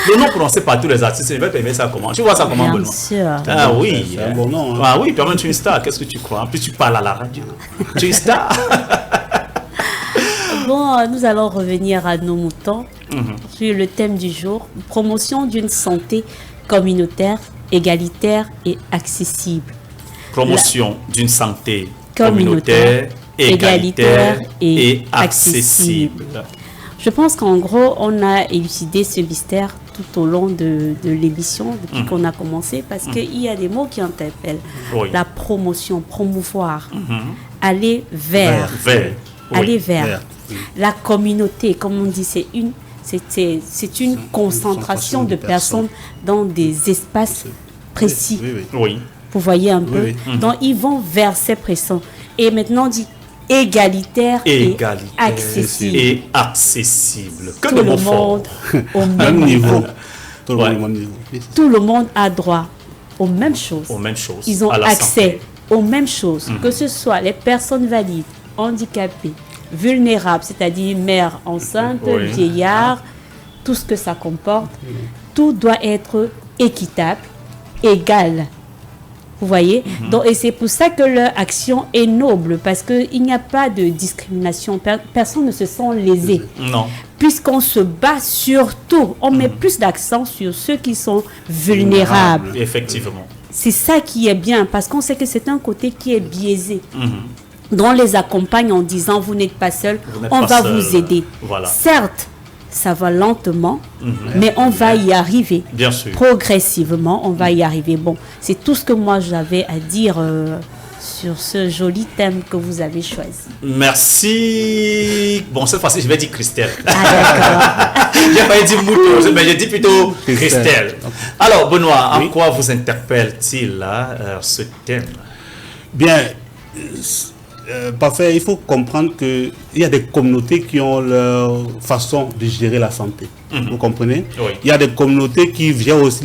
Le nom prononcé par tous les artistes, je vais t'aimer ça comment? Tu vois ça comment, Benoît? Bien sûr. Ah oui, c'est un bon nom. Hein. Ah oui, toi-même tu es une star, qu'est-ce que tu crois? En plus, tu parles à la radio. Tu es une star. Bon, nous allons revenir à nos moutons sur le thème du jour, promotion d'une santé communautaire, égalitaire et accessible. Promotion d'une santé communautaire, égalitaire et accessible. Je pense qu'en gros, on a élucidé ce mystère tout au long de l'émission, depuis qu'on a commencé, parce qu'il y a des mots qui interpellent. La promotion, promouvoir, aller vers. Aller vers. La communauté, comme on dit, c'est une concentration de personnes dans des espaces précis. Vous voyez un peu. Donc, ils vont vers ces pressions. Et maintenant, on dit égalitaire et accessible. Et accessible. Tout le monde au même niveau. Tout le monde a droit aux mêmes choses. Ils ont accès aux mêmes choses, que ce soit les personnes valides, handicapées, vulnérables, c'est-à-dire mères enceintes, vieillards, tout ce que ça comporte. Tout doit être équitable, égal. Vous voyez? Donc, et c'est pour ça que leur action est noble, parce qu'il n'y a pas de discrimination. Personne ne se sent lésé. Non. Puisqu'on se bat surtout, on met plus d'accent sur ceux qui sont vulnérables. Effectivement. C'est ça qui est bien, parce qu'on sait que c'est un côté qui est biaisé. Donc, on les accompagne en disant, vous n'êtes pas seul, on va vous aider. Voilà. Certes, ça va lentement, mais on va y arriver. Bien sûr. Progressivement, on va y arriver. Bon, c'est tout ce que moi j'avais à dire sur ce joli thème que vous avez choisi. Merci. Bon, cette fois-ci, je vais dire Christelle. Ah, d'accord. J'ai pas dit Mouto, mais j'ai dit plutôt Christelle. Alors, Benoît, en quoi vous interpelle-t-il ce thème? Bien, parfait, il faut comprendre qu'il y a des communautés qui ont leur façon de gérer la santé. Vous comprenez? Il y a des communautés qui gèrent aussi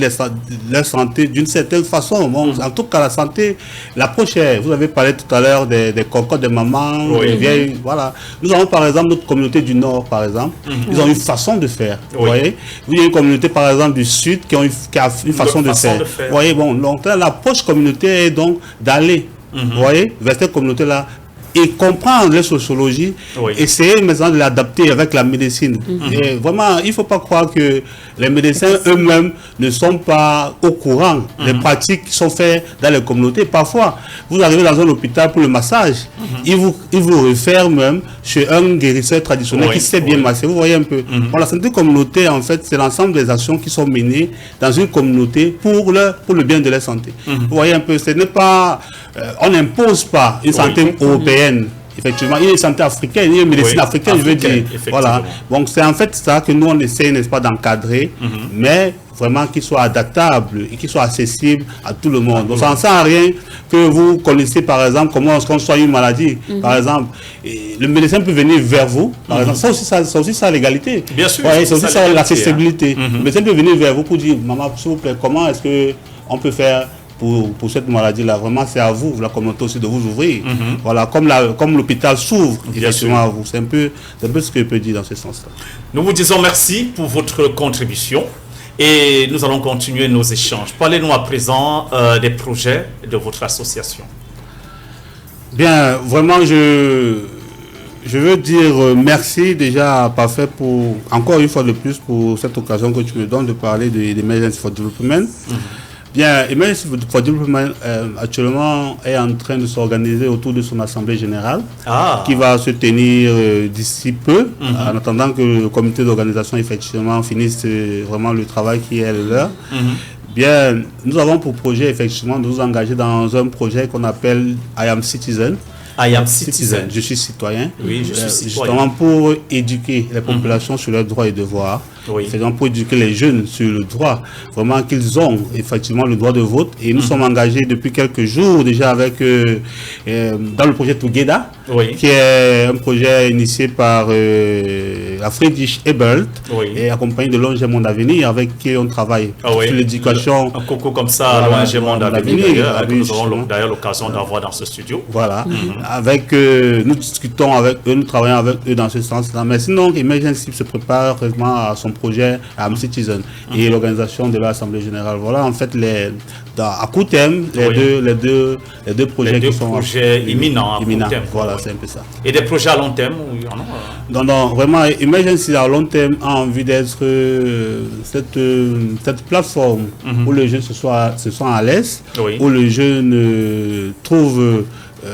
leur santé d'une certaine façon. Bon, en tout cas, la santé, l'approche est, vous avez parlé tout à l'heure des cocottes de maman, des vieilles, voilà. Nous avons par exemple notre communauté du Nord, par exemple. Ils ont une façon de faire, vous voyez? Il y a une communauté par exemple du Sud qui a une façon de faire. Vous voyez, bon, donc l'approche communautaire est donc d'aller, vous voyez, vers cette communauté-là, et comprendre la sociologie, essayer maintenant de l'adapter avec la médecine. Et vraiment, il ne faut pas croire que les médecins eux-mêmes ne sont pas au courant des pratiques qui sont faites dans les communautés. Parfois, vous arrivez dans un hôpital pour le massage, il vous réfère même chez un guérisseur traditionnel qui sait bien masser. Vous voyez un peu. Bon, la santé communautaire, en fait, c'est l'ensemble des actions qui sont menées dans une communauté pour le bien de la santé. Vous voyez un peu, ce n'est pas... on n'impose pas une santé européenne. Effectivement, il y a une santé africaine, il y a une médecine africaine, je veux dire. Voilà. Donc, c'est en fait ça que nous, on essaie, n'est-ce pas, d'encadrer, mais vraiment qu'il soit adaptable et qu'il soit accessible à tout le monde. Donc, ça ne sert à rien que vous connaissez, par exemple, comment on soigne une maladie. Par exemple, le médecin peut venir vers vous, par exemple. C'est aussi ça l'égalité. Bien sûr. Ouais, c'est aussi ça l'accessibilité. Le médecin peut venir vers vous pour dire, maman, s'il vous plaît, comment est-ce qu'on peut faire pour cette maladie-là? Vraiment, c'est à vous, la communauté aussi, de vous ouvrir. Voilà, comme l'hôpital s'ouvre effectivement à vous. C'est un peu ce que je peux dire dans ce sens-là. Nous vous disons merci pour votre contribution et nous allons continuer nos échanges. Parlez-nous à présent des projets de votre association. Bien, vraiment, je veux dire merci déjà, Parfait, pour, encore une fois de plus, pour cette occasion que tu me donnes de parler de Emergency for Development. Bien, Emergency for Development actuellement est en train de s'organiser autour de son assemblée générale qui va se tenir d'ici peu, en attendant que le comité d'organisation effectivement finisse vraiment le travail qui est le leur. Bien, nous avons pour projet effectivement de nous engager dans un projet qu'on appelle I Am Citizen. I am citizen. Je suis citoyen. Oui, je suis citoyen. Justement pour éduquer les populations sur leurs droits et devoirs. Oui. C'est donc pour éduquer les jeunes sur le droit, vraiment qu'ils ont effectivement le droit de vote. Et nous sommes engagés depuis quelques jours déjà avec dans le projet Together, qui est un projet initié par la Friedrich Ebert et accompagné de l'ONG Monde Avenir, avec qui on travaille sur l'éducation. Un coco comme ça, l'ONG Monde Avenir, que nous aurons d'ailleurs l'occasion d'avoir dans ce studio. Voilà. Avec nous discutons avec eux, nous travaillons avec eux dans ce sens-là. Mais sinon, Emergency se prépare vraiment à son projet Am Citizen et l'organisation de l'Assemblée générale. Voilà en fait à court terme les deux projets qui sont imminents. Voilà, c'est un peu ça. Et des projets à long terme Non, vraiment Emergency à long terme a envie d'être cette plateforme où les jeunes se sont à l'aise, où les jeunes trouvent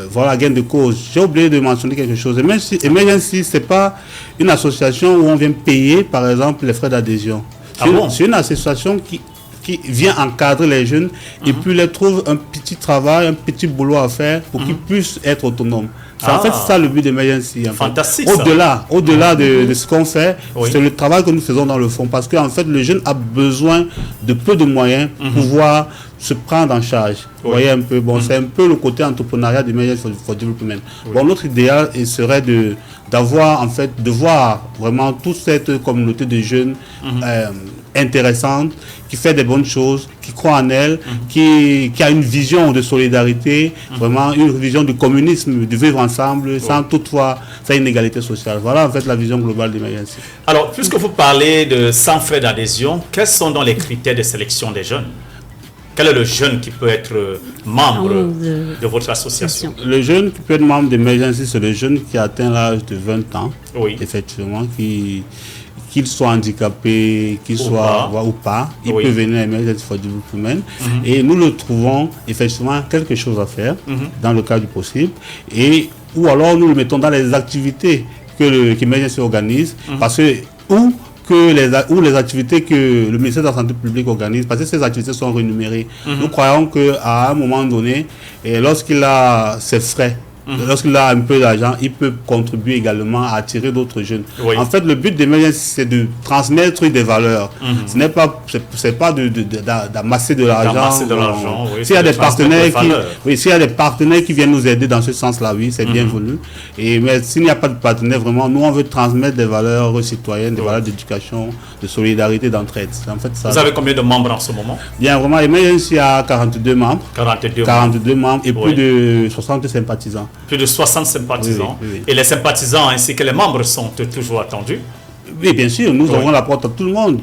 voilà, gain de cause. J'ai oublié de mentionner quelque chose. Emergency, ce n'est pas une association où on vient payer, par exemple, les frais d'adhésion. C'est une association qui vient encadrer les jeunes et puis les trouve un petit travail, un petit boulot à faire pour qu'ils puissent être autonomes. En fait, c'est ça le but d'Emergency. Fantastique. Au-delà de ce qu'on fait, c'est le travail que nous faisons dans le fond. Parce qu'en fait, le jeune a besoin de peu de moyens pour pouvoir se prendre en charge. Vous voyez un peu, c'est un peu le côté entrepreneuriat d'Emergency for Development. Bon, notre idéal serait de voir vraiment toute cette communauté de jeunes intéressante, qui fait des bonnes choses, qui croit en elle, qui a une vision de solidarité, vraiment une vision du communisme, de vivre ensemble, sans toutefois faire une égalité sociale. Voilà en fait la vision globale d'Emergency. Alors, puisque vous parlez de sans frais d'adhésion, quels sont donc les critères de sélection des jeunes? Quel est le jeune qui peut être membre de votre association? Le jeune qui peut être membre d'Emergency, c'est le jeune qui a atteint l'âge de 20 ans, effectivement, qu'il soit handicapé, qu'il soit ou pas, il peut venir à Emergency for Development. Et nous le trouvons effectivement quelque chose à faire dans le cas du possible. Ou alors nous le mettons dans les activités qu'Emergency organise, parce que les activités que le ministère de la Santé publique organise, parce que ces activités sont rémunérées. Nous croyons qu'à un moment donné, lorsqu'il a ses frais, lorsqu'il a un peu d'argent, il peut contribuer également à attirer d'autres jeunes. En fait, le but d'Emergency, c'est de transmettre des valeurs. Ce n'est pas, d'amasser de l'argent. S'il y a des partenaires qui viennent nous aider dans ce sens-là, oui, c'est bienvenu. Mais s'il n'y a pas de partenaire, vraiment, nous, on veut transmettre des valeurs citoyennes, des valeurs d'éducation, de solidarité, d'entraide. En fait, ça. Vous avez combien de membres en ce moment? Bien, vraiment, Emergency a 42 membres. 42 membres et plus de 60 sympathisants. Plus de 60 sympathisants. Et les sympathisants ainsi que les membres sont toujours attendus? Oui, bien sûr, nous ouvrons la porte à tout le monde.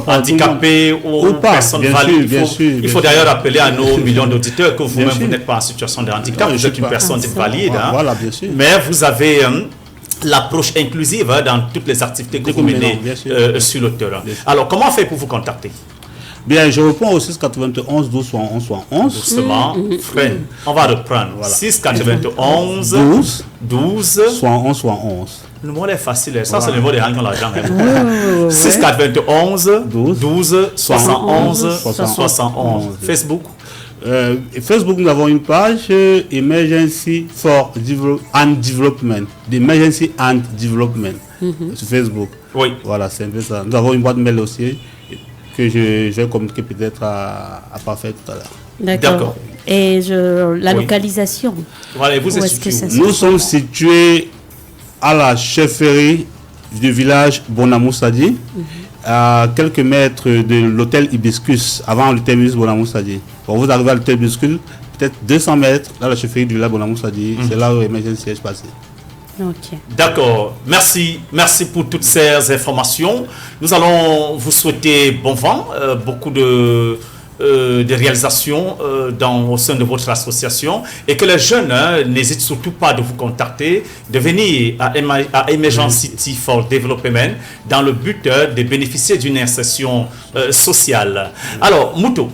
Handicapés ou personnes valides. Il faut d'ailleurs rappeler à nos millions d'auditeurs que vous-même, vous n'êtes pas en situation de handicap, vous êtes une personne valide. Voilà, bien sûr. Mais vous avez l'approche inclusive dans toutes les activités que vous menez sur le terrain. Alors, comment on fait pour vous contacter? Bien, je réponds au 691 12 71 71. Doucement, freine. On va reprendre. Voilà. 691 12 71 71. Le mot est facile. Ça, c'est le mot des gens qui ont l'argent. 691 12 71 71. Facebook. Facebook, nous avons une page Emergency and Development. Emergency and Development sur Facebook. Oui. Voilà, c'est un peu ça. Nous avons une boîte mail aussi que je vais communiquer peut-être à Parfait tout à l'heure. D'accord. Et la localisation. Voilà, et vous êtes situé où? Nous sommes situés à la chefferie du village Bonamoussadi, à quelques mètres de l'hôtel Hibiscus, avant le terminus Bonamoussadi. Quand vous arrivez à l'hôtel Hibiscus, peut-être 200 mètres, dans la chefferie du village Bonamoussadi, c'est là où l'émergence est passée. Okay. D'accord, merci pour toutes ces informations. Nous allons vous souhaiter bon vent, beaucoup de réalisations au sein de votre association, et que les jeunes n'hésitent surtout pas de vous contacter, de venir à Emergency for Development dans le but de bénéficier d'une insertion sociale. Alors, Mouto.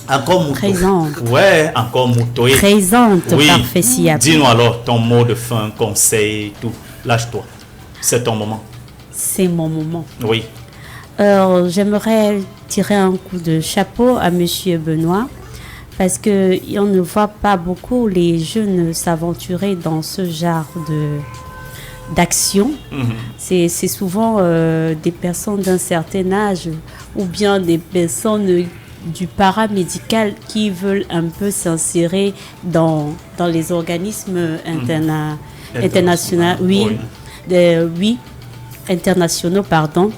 Encore Mouto. Présente. Ouais, encore Mouto. Présente, oui. Parfait Siapo. Dis-nous alors ton mot de fin, conseil, tout. Lâche-toi. C'est ton moment. C'est mon moment. Oui. J'aimerais tirer un coup de chapeau à Monsieur Benoît, parce qu'on ne voit pas beaucoup les jeunes s'aventurer dans ce genre d'action. C'est souvent des personnes d'un certain âge ou bien des personnes du paramédical qui veulent un peu s'insérer dans les organismes internationaux. Oui, internationaux, pardon.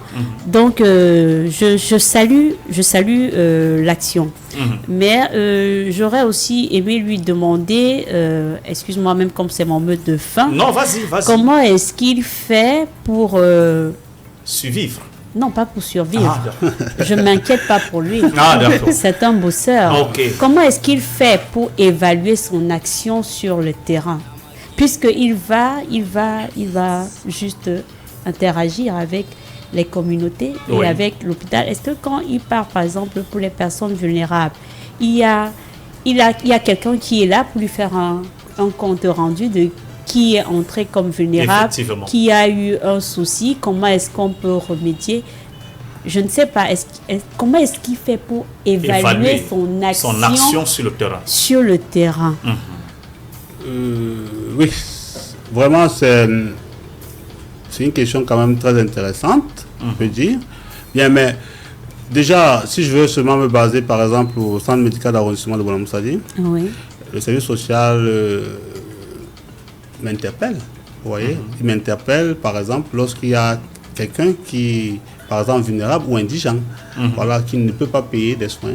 Donc, je salue l'action. Mais j'aurais aussi aimé lui demander, excuse-moi, même comme c'est mon mot de fin. Non, vas-y. Comment est-ce qu'il fait pour survivre? Non, pas pour survivre. Je ne m'inquiète pas pour lui. C'est un bosseur. Okay. Comment est-ce qu'il fait pour évaluer son action sur le terrain? Puisqu'il va juste interagir avec les communautés et avec l'hôpital. Est-ce que quand il part, par exemple, pour les personnes vulnérables, il y a quelqu'un qui est là pour lui faire un compte rendu de qui est entré comme vulnérable, qui a eu un souci, comment est-ce qu'on peut remédier? Je ne sais pas, comment est-ce qu'il fait pour évaluer son action sur le terrain? Oui, vraiment c'est une question quand même très intéressante, on peut dire. Bien, mais déjà, si je veux seulement me baser par exemple au centre médical d'arrondissement de Bonamoussadi, le service social m'interpelle, vous voyez, il m'interpelle par exemple lorsqu'il y a quelqu'un qui, par exemple, vulnérable ou indigent, voilà, qui ne peut pas payer des soins,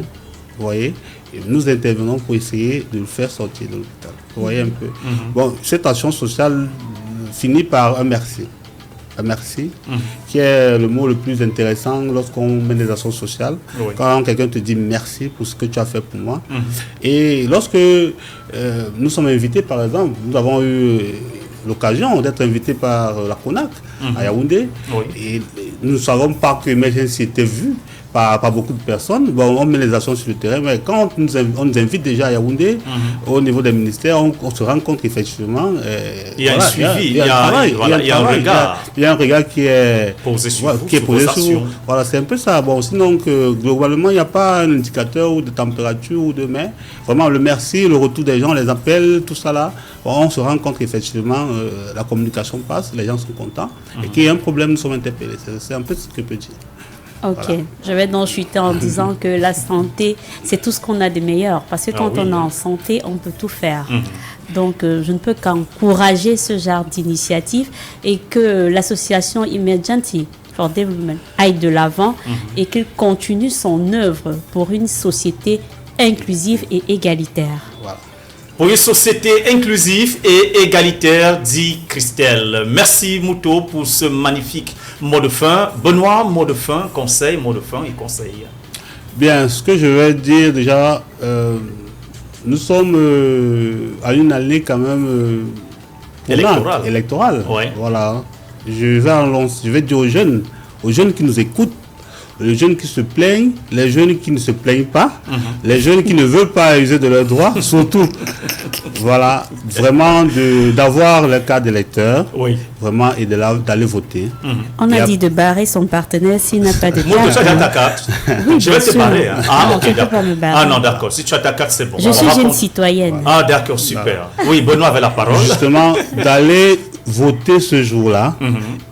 vous voyez, et nous intervenons pour essayer de le faire sortir de l'hôpital, vous voyez un peu. Bon, cette action sociale finit par un merci. Un merci, qui est le mot le plus intéressant lorsqu'on mène des actions sociales, quand quelqu'un te dit merci pour ce que tu as fait pour moi. Et lorsque nous sommes invités, par exemple, nous avons eu l'occasion d'être invités par la CONAC à Yaoundé, et nous ne savons pas que Emergency était vu par beaucoup de personnes. Bon, on met les actions sur le terrain, mais quand on nous invite déjà à Yaoundé, au niveau des ministères, on se rend compte qu'effectivement, il y a un suivi, il y a un regard. Il y a un regard qui est posé sur vous. Voilà, c'est un peu ça. Bon, sinon, globalement, il n'y a pas un indicateur ou de température ou de mais. Vraiment, le merci, le retour des gens, les appels, tout ça là, on se rend compte qu'effectivement, la communication passe, les gens sont contents, et qu'il y a un problème, nous sommes interpellés. C'est un peu ce que je peux dire. Ok, voilà. Je vais donc chuter en disant que la santé, c'est tout ce qu'on a de meilleur. Parce que quand on est en santé, on peut tout faire. Donc, je ne peux qu'encourager ce genre d'initiative et que l'association Emergency for Development aille de l'avant et qu'elle continue son œuvre pour une société inclusive et égalitaire. Voilà. Pour une société inclusive et égalitaire, dit Christelle. Merci Mouto pour ce magnifique mot de fin. Benoît, mot de fin, conseil, mot de fin et conseil. Bien, ce que je vais dire déjà, nous sommes à une année quand même électorale. Ouais. Voilà. Je vais dire aux jeunes qui nous écoutent, les jeunes qui se plaignent, les jeunes qui ne se plaignent pas, les jeunes qui ne veulent pas user de leurs droits, surtout, voilà, vraiment d'avoir le carte d'électeur, vraiment, et d'aller voter. On a dit de barrer son partenaire s'il n'a pas de Moi, carte. tu as ta carte. Oui, Je vais te barrer. Hein. Non, tu ne peux pas me barrer. Ah non, d'accord. Si tu as ta carte, c'est bon. Je suis une citoyenne. Ah d'accord, super. Oui, Benoît avait la parole. Justement, d'aller voter ce jour-là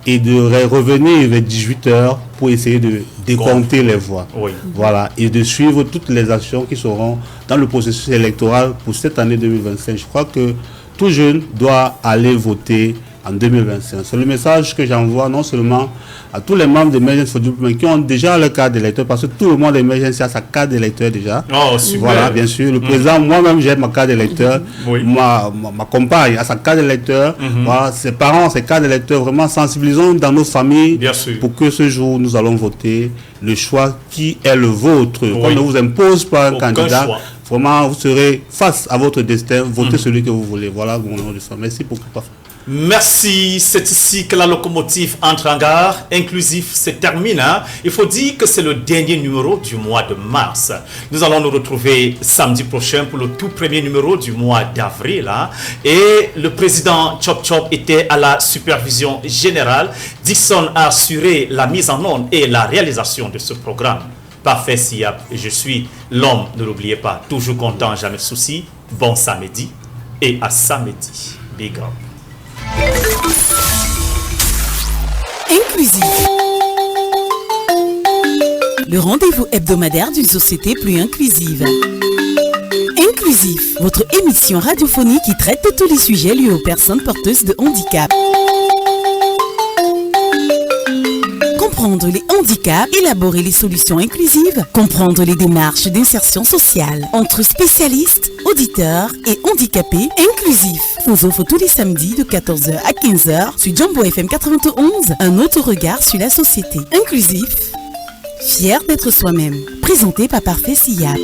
et de revenir vers 18h pour essayer de décompter les voix. Oui. Voilà, et de suivre toutes les actions qui seront dans le processus électoral pour cette année 2025. Je crois que tout jeune doit aller voter en 2025. C'est le message que j'envoie non seulement à tous les membres d'Emergency for Development qui ont déjà leur carte d'électeur, parce que tout le monde d'Emergency a sa carte d'électeur déjà. Oh, super. Voilà, bien sûr. Le président, moi-même, j'ai ma carte d'électeur. Oui. Ma compagne a sa carte d'électeur. Voilà, ses parents, ses cartes d'électeur. Vraiment, sensibilisons dans nos familles Bien sûr. pour que ce jour, nous allons voter le choix qui est le vôtre. On ne vous impose pas un Aucun candidat. choix. Vraiment, vous serez face à votre destin. Votez celui que vous voulez. Voilà mon nom de ça. Merci beaucoup. Merci, c'est ici que la locomotive entre en gare. Inclusif se termine. Hein. Il faut dire que c'est le dernier numéro du mois de mars. Nous allons nous retrouver samedi prochain pour le tout premier numéro du mois d'avril. Hein. Et le président Chop Chop était à la supervision générale. Dixon a assuré la mise en onde et la réalisation de ce programme. Parfait Siap, je suis l'homme, ne l'oubliez pas, toujours content, jamais de soucis. Bon samedi et à samedi. Big up. Inclusif. Le rendez-vous hebdomadaire d'une société plus inclusive. Inclusif, votre émission radiophonique qui traite de tous les sujets liés aux personnes porteuses de handicap. Comprendre les handicaps, élaborer les solutions inclusives, comprendre les démarches d'insertion sociale entre spécialistes, auditeurs et handicapés. Inclusif vous offre tous les samedis de 14h à 15h sur Jambo FM 91 un autre regard sur la société. Inclusif, fier d'être soi-même. Présenté par Parfait Siap.